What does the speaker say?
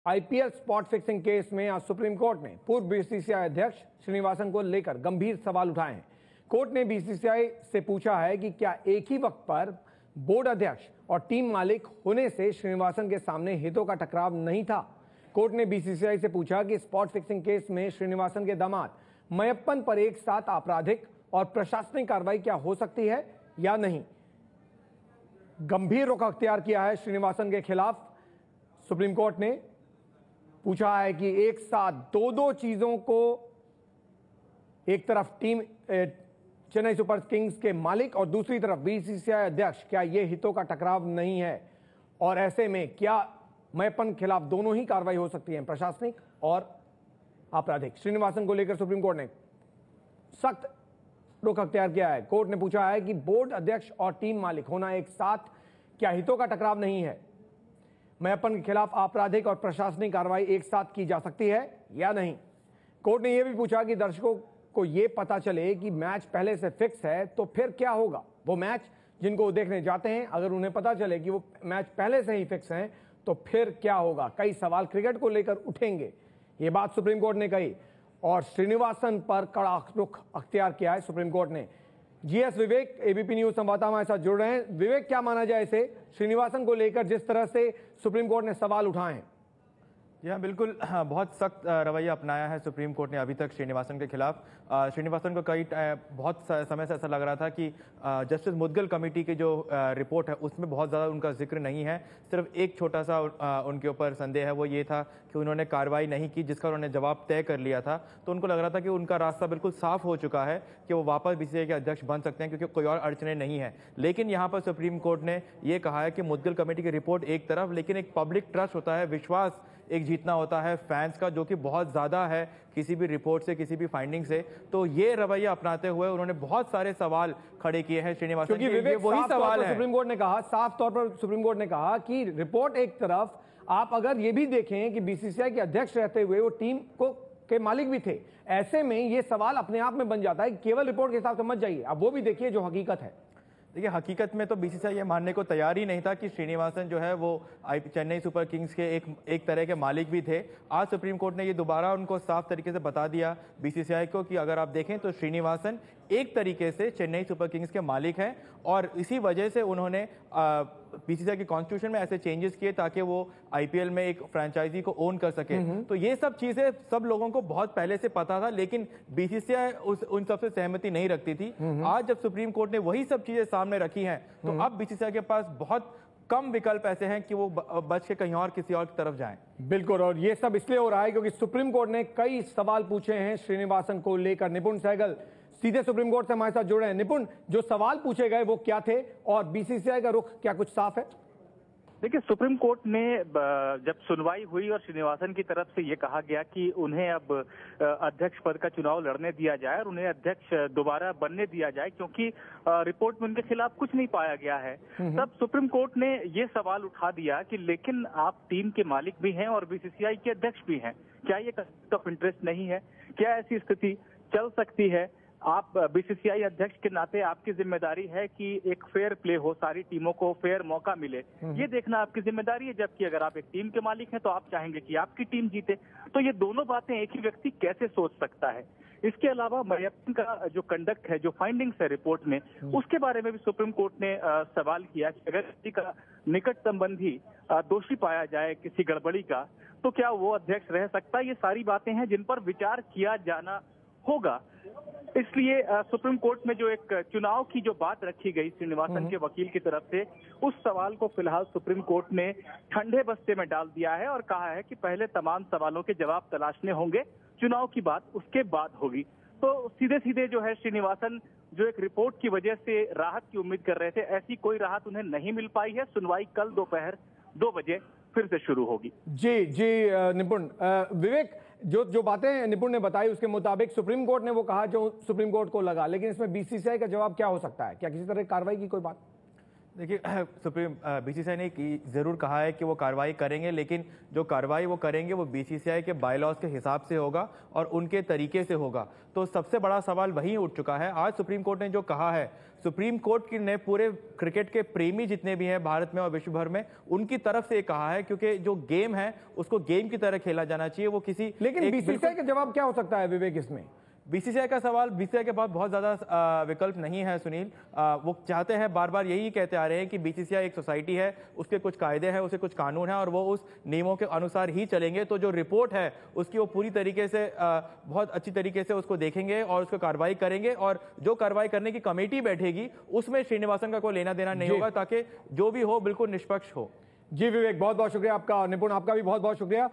IPL spot fixing case में आज supreme court ने पूर्व बीसीसीआई अध्यक्ष श्रीनिवासन को लेकर गंभीर सवाल उठाए हैं। कोर्ट ने बीसीसीआई से पूछा है कि क्या एक ही वक्त पर बोर्ड अध्यक्ष और टीम मालिक होने से श्रीनिवासन के सामने हितों का टकराव नहीं था। कोर्ट ने बीसीसीआई से पूछा कि स्पॉट फिक्सिंग केस में श्रीनिवासन के दामाद मयप्पन पर एक साथ आपराधिक और प्रशासनिक कार्रवाई क्या हो सकती है या नहीं। गंभीर रुख अख्तियार किया है श्रीनिवासन के खिलाफ। सुप्रीम कोर्ट ने पूछा है कि एक साथ दो चीजों को, एक तरफ टीम चेन्नई सुपर किंग्स के मालिक और दूसरी तरफ बीसीसीआई अध्यक्ष, क्या यह हितों का टकराव नहीं है और ऐसे में क्या मयप्पन खिलाफ दोनों ही कार्रवाई हो सकती है, प्रशासनिक और आपराधिक। श्रीनिवासन को लेकर सुप्रीम कोर्ट ने सख्त रुख अख्तियार किया है। कोर्ट ने पूछा है कि बोर्ड अध्यक्ष और टीम मालिक होना एक साथ क्या हितों का टकराव नहीं है, मयप्पन के खिलाफ आपराधिक और प्रशासनिक कार्रवाई एक साथ की जा सकती है या नहीं। कोर्ट ने यह भी पूछा कि दर्शकों को यह पता चले कि मैच पहले से फिक्स है तो फिर क्या होगा। वो मैच जिनको वो देखने जाते हैं, अगर उन्हें पता चले कि वो मैच पहले से ही फिक्स हैं तो फिर क्या होगा। कई सवाल क्रिकेट को लेकर उठेंगे, ये बात सुप्रीम कोर्ट ने कही और श्रीनिवासन पर कड़ा रुख अख्तियार किया है सुप्रीम कोर्ट ने। जीएस विवेक एबीपी न्यूज संवाददाता हमारे साथ जुड़ रहे हैं। विवेक, क्या माना जाए इसे श्रीनिवासन को लेकर जिस तरह से सुप्रीम कोर्ट ने सवाल उठाए हैं? जी हाँ, बिल्कुल बहुत सख्त रवैया अपनाया है सुप्रीम कोर्ट ने अभी तक श्रीनिवासन के खिलाफ। श्रीनिवासन को बहुत समय से ऐसा लग रहा था कि जस्टिस मुदगल कमेटी की जो रिपोर्ट है उसमें बहुत ज़्यादा उनका जिक्र नहीं है। सिर्फ एक छोटा सा उनके ऊपर संदेह है, वो ये था कि उन्होंने कार्रवाई नहीं की जिसका उन्होंने जवाब तय कर लिया था। तो उनको लग रहा था कि उनका रास्ता बिल्कुल साफ हो चुका है कि वो वापस बीसीसीआई के अध्यक्ष बन सकते हैं क्योंकि कोई और अड़चने नहीं है। लेकिन यहाँ पर सुप्रीम कोर्ट ने ये कहा है कि मुदगल कमेटी की रिपोर्ट एक तरफ, लेकिन एक पब्लिक ट्रस्ट होता है, विश्वास एक जीतना होता है फैंस का, जो कि बहुत ज़्यादा है किसी भी रिपोर्ट से, किसी भी फाइंडिंग से। तो ये रवैया अपनाते हुए उन्होंने बहुत सारे सवाल खड़े किए हैं श्रीनिवासन के। क्योंकि वही सवाल है सुप्रीम कोर्ट ने कहा, साफ तौर पर सुप्रीम कोर्ट ने कहा कि रिपोर्ट एक तरफ, आप अगर ये भी देखें कि बीसीसीआई के अध्यक्ष रहते हुए वो टीम को के मालिक भी थे, ऐसे में ये सवाल अपने आप में बन जाता है कि केवल रिपोर्ट के हिसाब से मत जाइए, अब वो भी देखिए जो हकीकत है। देखिए, हकीकत में तो बीसीसीआई ये मानने को तैयार ही नहीं था कि श्रीनिवासन जो है वो चेन्नई सुपर किंग्स के एक तरह के मालिक भी थे। आज सुप्रीम कोर्ट ने ये दोबारा उनको साफ तरीके से बता दिया बीसीसीआई को कि अगर आप देखें तो श्रीनिवासन एक तरीके से चेन्नई सुपर किंग्स के मालिक हैं और इसी वजह से उन्होंने बीसीसीआई के कॉन्स्टिट्यूशन में ऐसे चेंजेस किए ताकि वो आईपीएल में एक फ्रेंचाइजी को ओन कर सके। तो ये सब चीजें सब लोगों को बहुत पहले से पता था, लेकिन बीसीसीआई उन सब से सहमति नहीं रखती थी। आज जब सुप्रीम कोर्ट ने वही सब चीजें सामने रखी हैं तो अब बीसीसीआई के पास बहुत कम विकल्प ऐसे हैं कि वो बच के कहीं और किसी और की तरफ जाएं। बिल्कुल, और ये सब इसलिए हो रहा है क्योंकि सुप्रीम कोर्ट ने कई सवाल पूछे हैं श्रीनिवासन को लेकर। निपुण सहगल सीधे सुप्रीम कोर्ट से हमारे साथ जुड़े हैं। निपुण, जो सवाल पूछे गए वो क्या थे और बीसीसीआई का रुख क्या कुछ साफ है? देखिए, सुप्रीम कोर्ट ने जब सुनवाई हुई और श्रीनिवासन की तरफ से ये कहा गया कि उन्हें अब अध्यक्ष पद का चुनाव लड़ने दिया जाए और उन्हें अध्यक्ष दोबारा बनने दिया जाए क्योंकि रिपोर्ट में उनके खिलाफ कुछ नहीं पाया गया है, तब सुप्रीम कोर्ट ने ये सवाल उठा दिया कि लेकिन आप टीम के मालिक भी हैं और बीसीसीआई के अध्यक्ष भी हैं, क्या ये कॉन्फ्लिक्ट ऑफ इंटरेस्ट नहीं है? क्या ऐसी स्थिति चल सकती है? आप बीसीसीआई अध्यक्ष के नाते आपकी जिम्मेदारी है कि एक फेयर प्ले हो, सारी टीमों को फेयर मौका मिले, ये देखना आपकी जिम्मेदारी है। जबकि अगर आप एक टीम के मालिक हैं तो आप चाहेंगे कि आपकी टीम जीते। तो ये दोनों बातें एक ही व्यक्ति कैसे सोच सकता है? इसके अलावा मयप्पन का जो कंडक्ट है, जो फाइंडिंग्स है रिपोर्ट में, उसके बारे में भी सुप्रीम कोर्ट ने सवाल किया कि अगर किसी का निकट संबंधी दोषी पाया जाए किसी गड़बड़ी का, तो क्या वो अध्यक्ष रह सकता है? ये सारी बातें हैं जिन पर विचार किया जाना होगा। इसलिए सुप्रीम कोर्ट में जो एक चुनाव की जो बात रखी गई श्रीनिवासन के वकील की तरफ से, उस सवाल को फिलहाल सुप्रीम कोर्ट ने ठंडे बस्ते में डाल दिया है और कहा है कि पहले तमाम सवालों के जवाब तलाशने होंगे, चुनाव की बात उसके बाद होगी। तो सीधे सीधे जो है श्रीनिवासन जो एक रिपोर्ट की वजह से राहत की उम्मीद कर रहे थे, ऐसी कोई राहत उन्हें नहीं मिल पाई है। सुनवाई कल दोपहर 2 बजे फिर से शुरू होगी। जी निपुण। विवेक, जो बातें निपुण ने बताई उसके मुताबिक सुप्रीम कोर्ट ने वो कहा जो सुप्रीम कोर्ट को लगा, लेकिन इसमें बीसीसीआई का जवाब क्या हो सकता है? क्या किसी तरह की कार्रवाई की कोई बात? देखिए सुप्रीम बीसीसीआई ने जरूर कहा है कि वो कार्रवाई करेंगे, लेकिन जो कार्रवाई वो करेंगे वो बीसीसीआई के बायलॉज के हिसाब से होगा और उनके तरीके से होगा। तो सबसे बड़ा सवाल वही उठ चुका है। आज सुप्रीम कोर्ट ने जो कहा है, सुप्रीम कोर्ट ने पूरे क्रिकेट के प्रेमी जितने भी हैं भारत में और विश्व भर में, उनकी तरफ से कहा है, क्योंकि जो गेम है उसको गेम की तरह खेला जाना चाहिए। वो किसी लेकिन बीसीसीआई का जवाब क्या हो सकता है विवेक इसमें? बीसीसीआई का सवाल, बीसीसीआई के पास बहुत ज्यादा विकल्प नहीं है सुनील। वो चाहते हैं, बार बार यही कहते आ रहे हैं कि बीसीसीआई एक सोसाइटी है, उसके कुछ कायदे हैं, उसे कुछ कानून है और वो उस नियमों के अनुसार ही चलेंगे। तो जो रिपोर्ट है उसकी वो पूरी तरीके से बहुत अच्छी तरीके से उसको देखेंगे और उसको कार्रवाई करेंगे, और जो कार्रवाई करने की कमेटी बैठेगी उसमें श्रीनिवासन का कोई लेना देना नहीं होगा, ताकि जो भी हो बिल्कुल निष्पक्ष हो। जी विवेक, बहुत बहुत शुक्रिया आपका, निपुण आपका भी बहुत बहुत शुक्रिया।